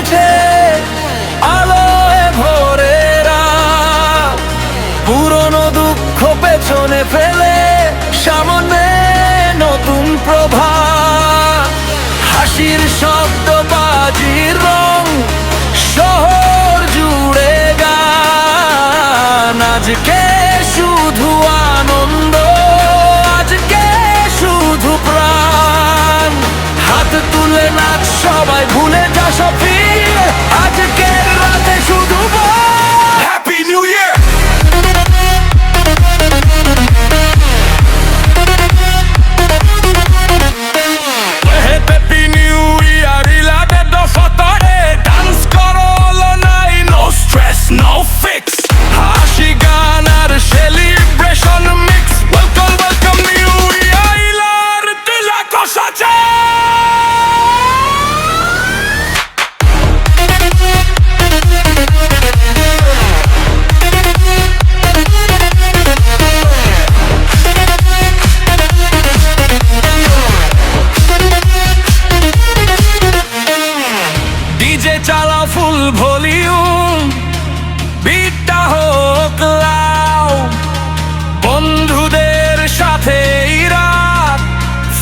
এসেছে আলোয় ভরে রাত, পুরনো দুঃখ পেছনে ফেলে সামনে নতুন প্রভাত। হাসির শব্দ, বাজির রং, শহর জুড়ে গান। আজকে শুধু আনন্দ, আজকে শুধু প্রাণ। হাত তুলে নাচ সবাই, ভুলে যা সব ফির। আজকের রাতে শুধু happy new year. Happy new year, ইলাদের দফতরে ডান্স করো all night, no stress, no fix। হাসি গান আর celebration mix. Welcome welcome new year, ইলার দিলা কষাছে। ডিজে চালাও ফুল ভলিউম, বিটটা হোক লাউড। বন্ধুদের সাথে এই রাত,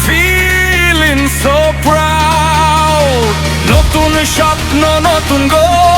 ফিলিং সো প্রাউড। নতুন স্বপ্ন, নতুন গোল,